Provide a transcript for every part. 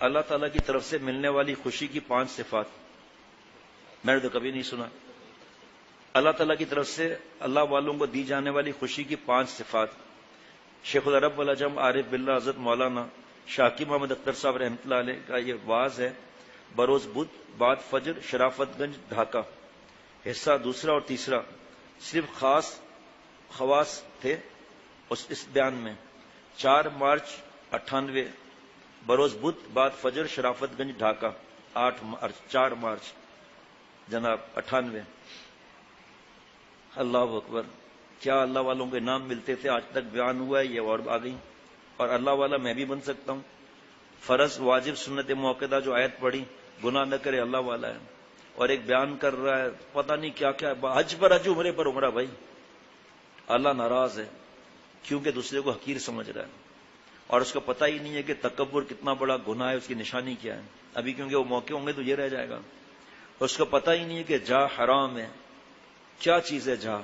اللہ تعالیٰ کی طرف سے ملنے والی خوشی کی 5 صفات. میں نے تو کبھی نہیں سنا. اللہ تعالیٰ کی طرف سے اللہ والوں کو دی جانے والی خوشی کی 5 صفات. شیخ العرب والعجم عارف باللہ حضرت مولانا شاکی محمد اختر صاحب رحمۃ اللہ علیہ کا یہ واز ہے. بروز بدھ بعد فجر شرافت گنج ڈھاکہ. حصہ دوسرا اور تیسرا صرف خواص تھے اس بیان میں. 4 مارچ 98 بروز بدھ بعد فجر شرافت گنج ڈھاکہ. 4 مارچ جناب 98. اللہ اکبر. کیا اللہ والوں کے نام ملتے تھے؟ آج تک بیان ہوا ہے، یہ اور آ گئی. اور اللہ والا میں بھی بن سکتا ہوں. فرض واجب سنت موقدہ جو آیت پڑھی، گناہ نہ کرے اللہ والا ہے. اور ایک بیان کر رہا ہے پتہ نہیں کیا کیا، حج پر حج عمرے پر عمرہ. بھائی اللہ ناراض ہے کیونکہ دوسرے کو حقیر سمجھ رہا ہے اور اس کو پتہ ہی نہیں ہے کہ تکبر کتنا بڑا گناہ ہے، اس کی نشانی کیا ہے. ابھی کیونکہ وہ موقع ہوں گے تو یہ رہ جائے گا. اس کو پتہ ہی نہیں ہے کہ جا حرام ہے. کیا چیز ہے جا؟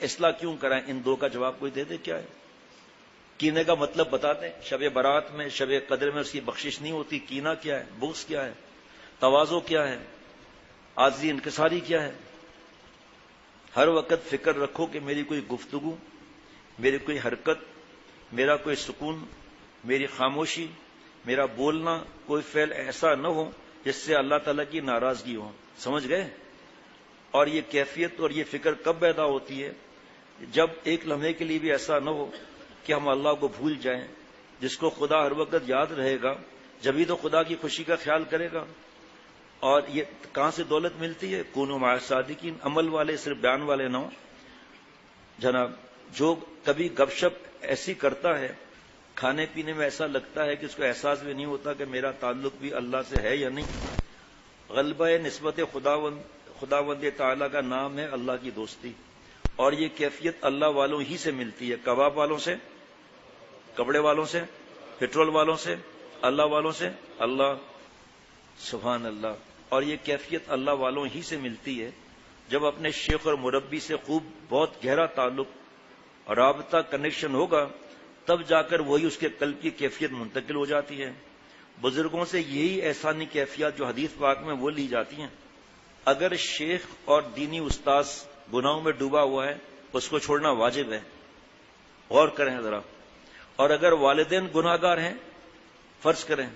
اصلاح کیوں کرائیں؟ ان 2 کا جواب کوئی دے دے. کیا ہے کینے کا مطلب بتا دیں. شب برات میں، شب قدر میں اس کی بخشش نہیں ہوتی. کینہ کیا ہے؟ بغض کیا ہے؟ تواضع کیا ہے؟ عاجزی انکساری کیا ہے؟ ہر وقت فکر رکھو کہ میری کوئی گفتگو، میری کوئی حرکت، میرا کوئی سکون، میری خاموشی، میرا بولنا، کوئی فعل ایسا نہ ہو جس سے اللہ تعالیٰ کی ناراضگی ہو. سمجھ گئے؟ اور یہ کیفیت اور یہ فکر کب پیدا ہوتی ہے؟ جب ایک لمحے کے لیے بھی ایسا نہ ہو کہ ہم اللہ کو بھول جائیں. جس کو خدا ہر وقت یاد رہے گا جبھی تو خدا کی خوشی کا خیال کرے گا. اور یہ کہاں سے دولت ملتی ہے؟ کونوا مع الصادقین. عمل والے، صرف بیان والے نہ ہوں جناب. جو کبھی گپ شپ ایسی کرتا ہے، کھانے پینے میں ایسا لگتا ہے کہ اس کو احساس بھی نہیں ہوتا کہ میرا تعلق بھی اللہ سے ہے یا نہیں. غلبہ نسبت خداوند تعالیٰ کا نام ہے اللہ کی دوستی. اور یہ کیفیت اللہ والوں ہی سے ملتی ہے. کباب والوں سے، کپڑے والوں سے، پیٹرول والوں سے، اللہ والوں سے. اللہ سبحان اللہ. اور یہ کیفیت اللہ والوں ہی سے ملتی ہے جب اپنے شیخ اور مربی سے خوب بہت گہرا تعلق، رابطہ، کنیکشن ہوگا، تب جا کر وہی اس کے قلب کی کیفیت منتقل ہو جاتی ہے. بزرگوں سے یہی احسانی کیفیات جو حدیث پاک میں وہ لی جاتی ہیں. اگر شیخ اور دینی استاذ گناہوں میں ڈوبا ہوا ہے اس کو چھوڑنا واجب ہے. غور کریں ذرا. اور اگر والدین گناہ گار ہیں، فرض کریں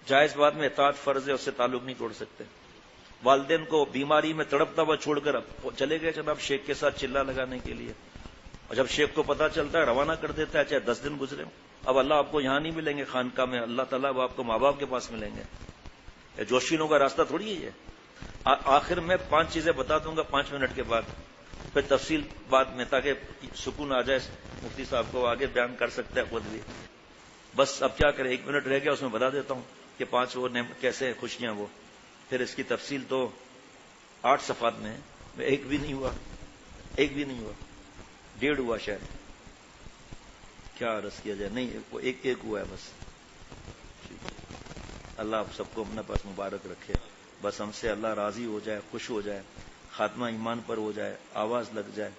جائز بات میں اطاعت فرض ہے، اس سے تعلق نہیں توڑ سکتے. والدین کو بیماری میں تڑپتا ہوا چھوڑ کر اب چلے گئے جناب شیخ کے ساتھ چلا لگانے کے لیے، اور جب شیخ کو پتہ چلتا ہے روانہ کر دیتا ہے، چاہے 10 دن گزرے ہوں. اب اللہ آپ کو یہاں نہیں ملیں گے خانقاہ میں، اللہ تعالیٰ وہ آپ کو ماں باپ کے پاس ملیں گے. یہ جوشینوں کا راستہ تھوڑی ہے یہ. آخر میں 5 چیزیں بتا دوں گا 5 منٹ کے بعد، پھر تفصیل بعد میں، تاکہ سکون آ جائے. مفتی صاحب کو آگے بیان کر سکتا ہے خود بھی. بس اب کیا کریں، 1 منٹ رہ گیا، اس میں بتا دیتا ہوں کہ 5 وہ کیسے خوشیاں وہ. پھر اس کی تفصیل تو 8 صفحات میں ہے. ایک بھی نہیں ہوا، 1.5 ہوا شاید. کیا عرض کیا جائے، نہیں ایک ہوا ہے بس. اللہ آپ سب کو اپنے پاس مبارک رکھے. بس ہم سے اللہ راضی ہو جائے، خوش ہو جائے، خاتمہ ایمان پر ہو جائے، آواز لگ جائے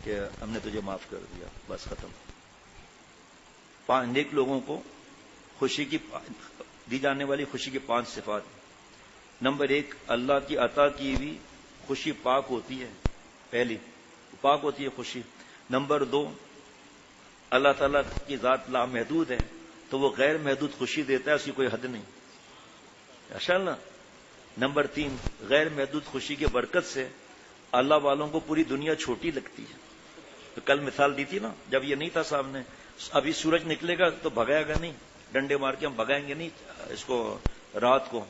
کہ ہم نے تجھے معاف کر دیا. بس ختم. 5 نیک لوگوں کو خوشی کی دی جانے والی خوشی کی 5 صفات. نمبر 1، اللہ کی عطا کی ہوئی خوشی پاک ہوتی ہے. پہلی پاک ہوتی ہے خوشی. نمبر 2، اللہ تعالیٰ کی ذات لامحدود ہے تو وہ غیر محدود خوشی دیتا ہے، اس کی کوئی حد نہیں. ماشاء اللہ. نمبر 3، غیر محدود خوشی کی برکت سے اللہ والوں کو پوری دنیا چھوٹی لگتی ہے. تو کل مثال دی تھی نا، جب یہ نہیں تھا سامنے، ابھی سورج نکلے گا تو بھگائے گا نہیں، ڈنڈے مار کے ہم بھگائیں گے نہیں اس کو. رات کو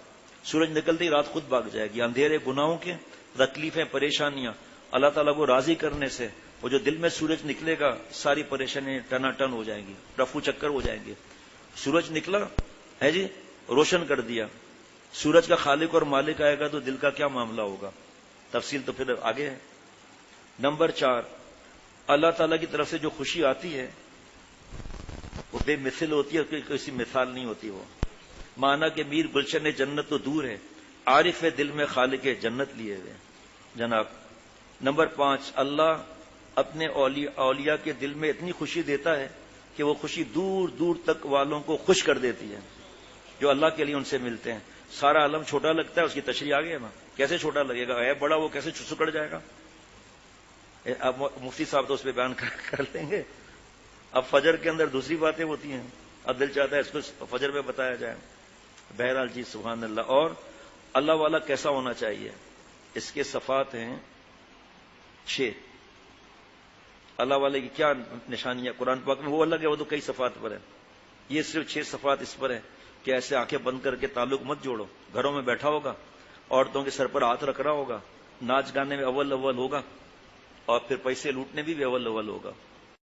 سورج نکلتے ہی رات خود بھاگ جائے گی. اندھیرے گناہوں کے، تکلیفیں، پریشانیاں، اللہ تعالیٰ کو راضی کرنے سے وہ جو دل میں سورج نکلے گا ساری پریشانیاں ٹنا ٹن ہو جائیں گی، رفو چکر ہو جائیں گے. سورج نکلا ہے جی، روشن کر دیا. سورج کا خالق اور مالک آئے گا تو دل کا کیا معاملہ ہوگا. تفصیل تو پھر آگے ہے. نمبر 4، اللہ تعالیٰ کی طرف سے جو خوشی آتی ہے وہ بے مثل ہوتی ہے، کسی مثال نہیں ہوتی. وہ مانا کہ میر گلشن جنت تو دور ہے، عارف دل میں خالق جنت لیے ہوئے جناب. نمبر 5، اللہ اپنے اولیاء کے دل میں اتنی خوشی دیتا ہے کہ وہ خوشی دور دور تک والوں کو خوش کر دیتی ہے. جو اللہ کے لیے ان سے ملتے ہیں. سارا عالم چھوٹا لگتا ہے, اس کی تشریح آ گئی ہے نا, کیسے چھوٹا لگے گا, ہے بڑا, وہ کیسے سکڑ جائے گا. اب مفتی صاحب تو اس پہ بیان کر لیں گے. اب فجر کے اندر دوسری باتیں ہوتی ہیں, اب دل چاہتا ہے اس کو فجر میں بتایا جائے. بہرحال جی سبحان اللہ. اور اللہ والا کیسا ہونا چاہیے, اس کے صفات ہیں 6. اللہ والے کی کیا نشانیاں قرآن پاک میں, وہ اللہ کے وہ تو کئی صفات پر ہے, یہ صرف 6 صفات اس پر ہے کہ ایسے آنکھیں بند کر کے تعلق مت جوڑو. گھروں میں بیٹھا ہوگا, عورتوں کے سر پر ہاتھ رکھ رہا ہوگا, ناچ گانے میں اول ہوگا, اور پھر پیسے لوٹنے بھی اول ہوگا.